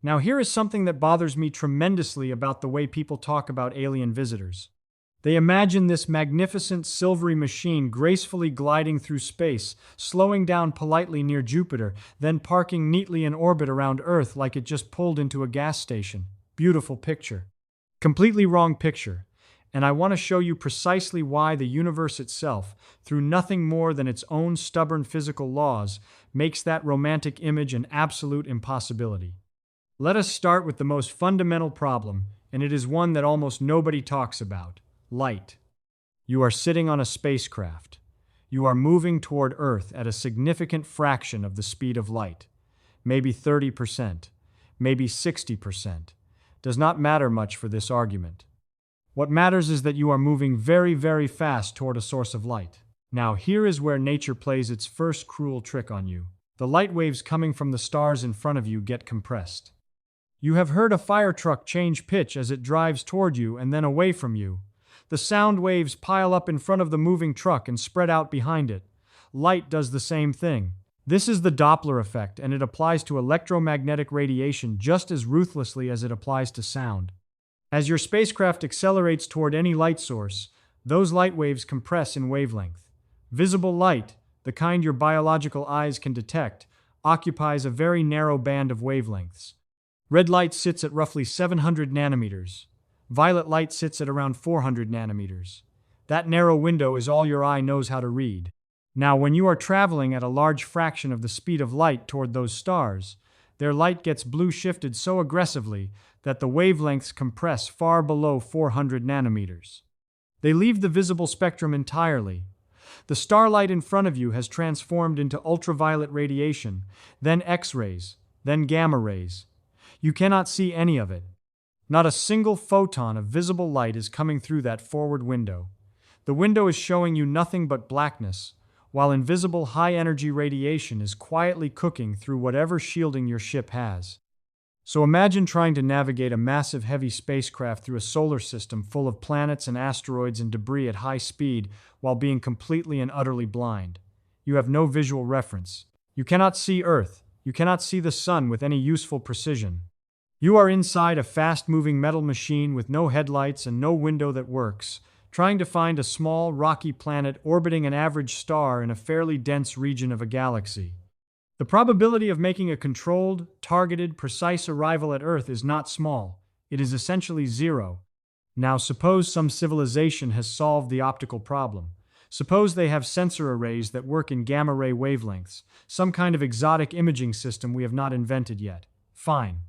Now, here is something that bothers me tremendously about the way people talk about alien visitors. They imagine this magnificent silvery machine gracefully gliding through space, slowing down politely near Jupiter, then parking neatly in orbit around Earth like it just pulled into a gas station. Beautiful picture. Completely wrong picture. And I want to show you precisely why the universe itself, through nothing more than its own stubborn physical laws, makes that romantic image an absolute impossibility. Let us start with the most fundamental problem, and it is one that almost nobody talks about: light. You are sitting on a spacecraft. You are moving toward Earth at a significant fraction of the speed of light. Maybe 30%, maybe 60%. Does not matter much for this argument. What matters is that you are moving very, very fast toward a source of light. Now, here is where nature plays its first cruel trick on you. The light waves coming from the stars in front of you get compressed. You have heard a fire truck change pitch as it drives toward you and then away from you. The sound waves pile up in front of the moving truck and spread out behind it. Light does the same thing. This is the Doppler effect, and it applies to electromagnetic radiation just as ruthlessly as it applies to sound. As your spacecraft accelerates toward any light source, those light waves compress in wavelength. Visible light, the kind your biological eyes can detect, occupies a very narrow band of wavelengths. Red light sits at roughly 700 nanometers. Violet light sits at around 400 nanometers. That narrow window is all your eye knows how to read. Now, when you are traveling at a large fraction of the speed of light toward those stars, their light gets blue shifted so aggressively that the wavelengths compress far below 400 nanometers. They leave the visible spectrum entirely. The starlight in front of you has transformed into ultraviolet radiation, then X-rays, then gamma rays. You cannot see any of it. Not a single photon of visible light is coming through that forward window. The window is showing you nothing but blackness, while invisible high-energy radiation is quietly cooking through whatever shielding your ship has. So imagine trying to navigate a massive heavy spacecraft through a solar system full of planets and asteroids and debris at high speed while being completely and utterly blind. You have no visual reference. You cannot see Earth. You cannot see the sun with any useful precision. You are inside a fast-moving metal machine with no headlights and no window that works, trying to find a small, rocky planet orbiting an average star in a fairly dense region of a galaxy. The probability of making a controlled, targeted, precise arrival at Earth is not small. It is essentially zero. Now, suppose some civilization has solved the optical problem. Suppose they have sensor arrays that work in gamma-ray wavelengths, some kind of exotic imaging system we have not invented yet. Fine.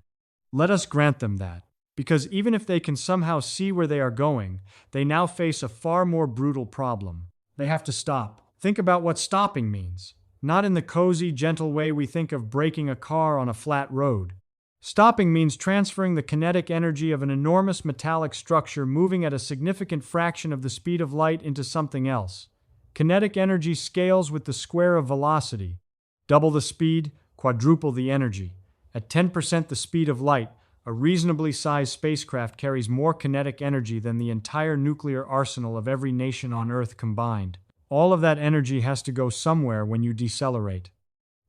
Let us grant them that. Because even if they can somehow see where they are going, they now face a far more brutal problem. They have to stop. Think about what stopping means. Not in the cozy, gentle way we think of braking a car on a flat road. Stopping means transferring the kinetic energy of an enormous metallic structure moving at a significant fraction of the speed of light into something else. Kinetic energy scales with the square of velocity. Double the speed, quadruple the energy. At 10% the speed of light, a reasonably sized spacecraft carries more kinetic energy than the entire nuclear arsenal of every nation on Earth combined. All of that energy has to go somewhere when you decelerate.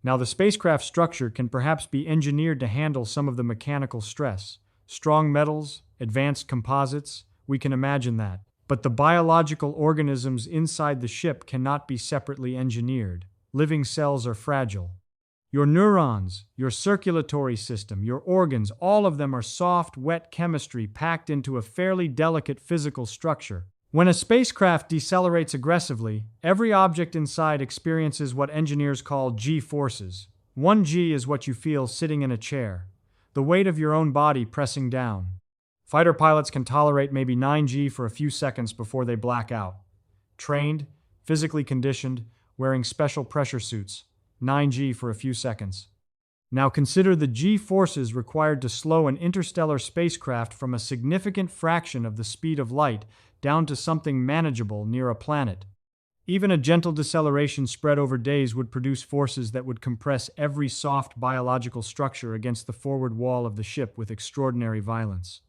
Now, the spacecraft structure can perhaps be engineered to handle some of the mechanical stress. Strong metals, advanced composites, we can imagine that. But the biological organisms inside the ship cannot be separately engineered. Living cells are fragile. Your neurons, your circulatory system, your organs, all of them are soft, wet chemistry packed into a fairly delicate physical structure. When a spacecraft decelerates aggressively, every object inside experiences what engineers call G-forces. 1G is what you feel sitting in a chair, the weight of your own body pressing down. Fighter pilots can tolerate maybe 9G for a few seconds before they black out. Trained, physically conditioned, wearing special pressure suits. 9G for a few seconds. Now consider the G-forces required to slow an interstellar spacecraft from a significant fraction of the speed of light down to something manageable near a planet. Even a gentle deceleration spread over days would produce forces that would compress every soft biological structure against the forward wall of the ship with extraordinary violence.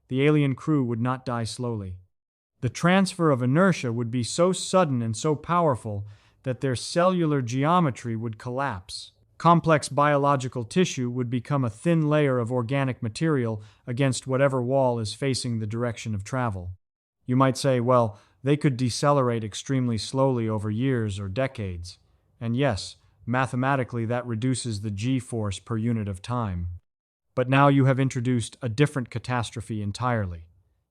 The alien crew would not die slowly. The transfer of inertia would be so sudden and so powerful that their cellular geometry would collapse. Complex biological tissue would become a thin layer of organic material against whatever wall is facing the direction of travel. You might say, well, they could decelerate extremely slowly over years or decades. And yes, mathematically that reduces the g-force per unit of time. But now you have introduced a different catastrophe entirely.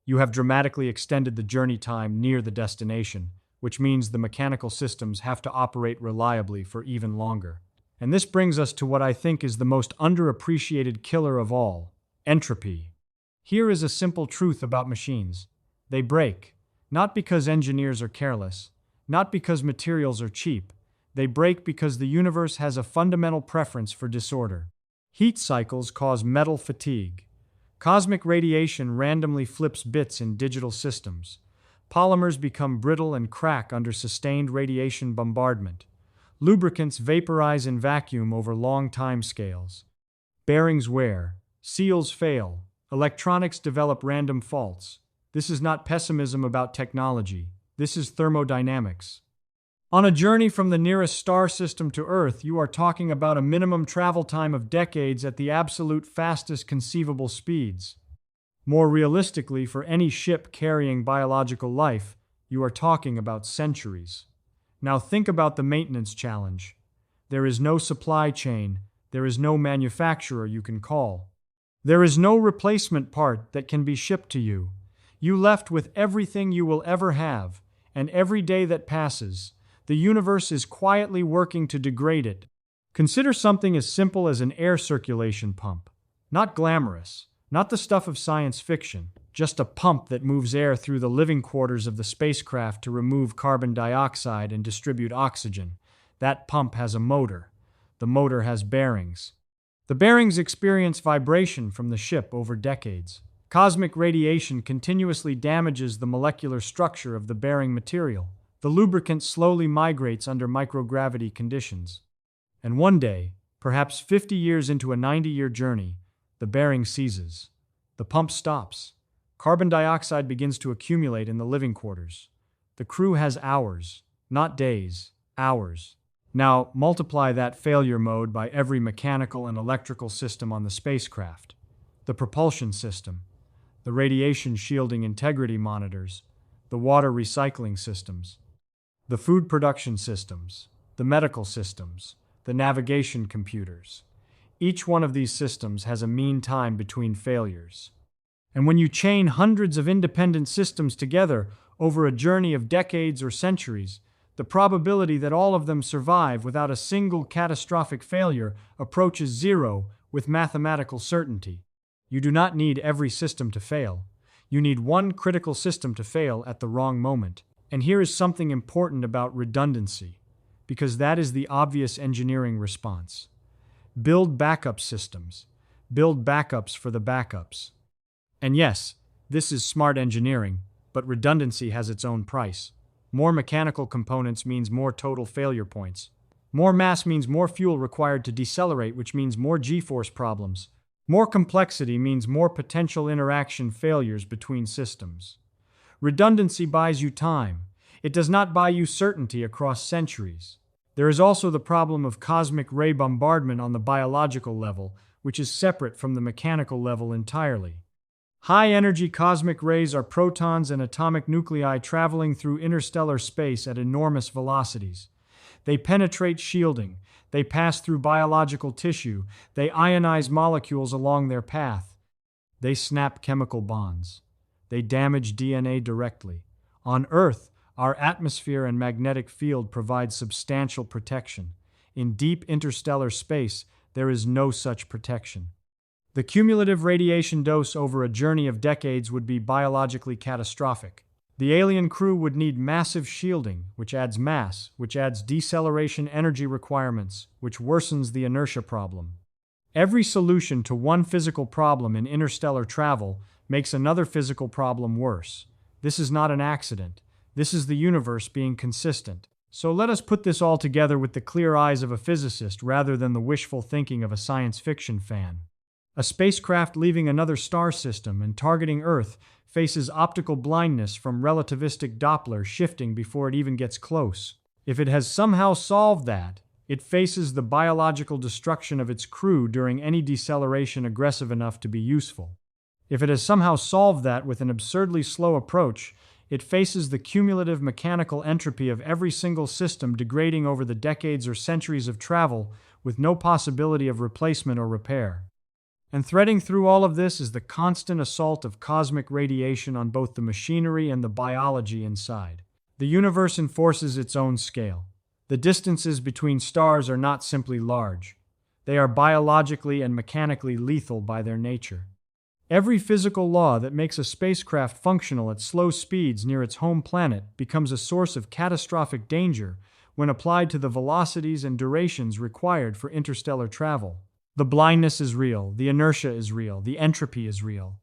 You have dramatically extended the journey time near the destination, which means the mechanical systems have to operate reliably for even longer. And this brings us to what I think is the most underappreciated killer of all, entropy. Here is a simple truth about machines. They break, not because engineers are careless, not because materials are cheap. They break because the universe has a fundamental preference for disorder. Heat cycles cause metal fatigue. Cosmic radiation randomly flips bits in digital systems. Polymers become brittle and crack under sustained radiation bombardment. Lubricants vaporize in vacuum over long time scales. Bearings wear. Seals fail. Electronics develop random faults. This is not pessimism about technology. This is thermodynamics. On a journey from the nearest star system to Earth, you are talking about a minimum travel time of decades at the absolute fastest conceivable speeds. More realistically, for any ship carrying biological life, you are talking about centuries. Now think about the maintenance challenge. There is no supply chain. There is no manufacturer you can call. There is no replacement part that can be shipped to you. You left with everything you will ever have, and every day that passes, the universe is quietly working to degrade it. Consider something as simple as an air circulation pump. Not glamorous, not the stuff of science fiction, just a pump that moves air through the living quarters of the spacecraft to remove carbon dioxide and distribute oxygen. That pump has a motor. The motor has bearings. The bearings experience vibration from the ship over decades. Cosmic radiation continuously damages the molecular structure of the bearing material. The lubricant slowly migrates under microgravity conditions. And one day, perhaps 50 years into a 90-year journey, the bearing seizes. The pump stops. Carbon dioxide begins to accumulate in the living quarters. The crew has hours, not days, hours. Now, multiply that failure mode by every mechanical and electrical system on the spacecraft. The propulsion system, the radiation shielding integrity monitors, the water recycling systems, the food production systems, the medical systems, the navigation computers. Each one of these systems has a mean time between failures. And when you chain hundreds of independent systems together over a journey of decades or centuries, the probability that all of them survive without a single catastrophic failure approaches zero with mathematical certainty. You do not need every system to fail. You need one critical system to fail at the wrong moment. And here is something important about redundancy, because that is the obvious engineering response. Build backup systems. Build backups for the backups. And yes, this is smart engineering, but redundancy has its own price. More mechanical components means more total failure points. More mass means more fuel required to decelerate, which means more g-force problems. More complexity means more potential interaction failures between systems. Redundancy buys you time. It does not buy you certainty across centuries. There is also the problem of cosmic ray bombardment on the biological level, which is separate from the mechanical level entirely. High-energy cosmic rays are protons and atomic nuclei traveling through interstellar space at enormous velocities. They penetrate shielding. They pass through biological tissue. They ionize molecules along their path. They snap chemical bonds. They damage DNA directly. On Earth, our atmosphere and magnetic field provide substantial protection. In deep interstellar space, there is no such protection. The cumulative radiation dose over a journey of decades would be biologically catastrophic. The alien crew would need massive shielding, which adds mass, which adds deceleration energy requirements, which worsens the inertia problem. Every solution to one physical problem in interstellar travel makes another physical problem worse. This is not an accident. This is the universe being consistent. So let us put this all together with the clear eyes of a physicist rather than the wishful thinking of a science fiction fan. A spacecraft leaving another star system and targeting Earth faces optical blindness from relativistic Doppler shifting before it even gets close. If it has somehow solved that, It faces the biological destruction of its crew during any deceleration aggressive enough to be useful. If it has somehow solved that with an absurdly slow approach, it faces the cumulative mechanical entropy of every single system degrading over the decades or centuries of travel with no possibility of replacement or repair. And threading through all of this is the constant assault of cosmic radiation on both the machinery and the biology inside. The universe enforces its own scale. The distances between stars are not simply large. They are biologically and mechanically lethal by their nature. Every physical law that makes a spacecraft functional at slow speeds near its home planet becomes a source of catastrophic danger when applied to the velocities and durations required for interstellar travel. The blindness is real, the inertia is real, the entropy is real,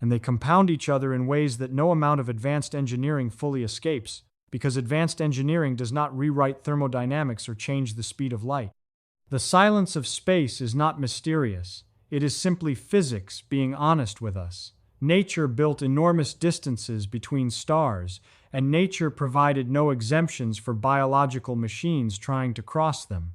and they compound each other in ways that no amount of advanced engineering fully escapes, because advanced engineering does not rewrite thermodynamics or change the speed of light. The silence of space is not mysterious. It is simply physics being honest with us. Nature built enormous distances between stars, and nature provided no exemptions for biological machines trying to cross them.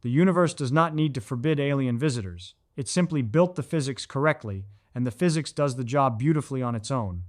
The universe does not need to forbid alien visitors. It simply built the physics correctly, and the physics does the job beautifully on its own.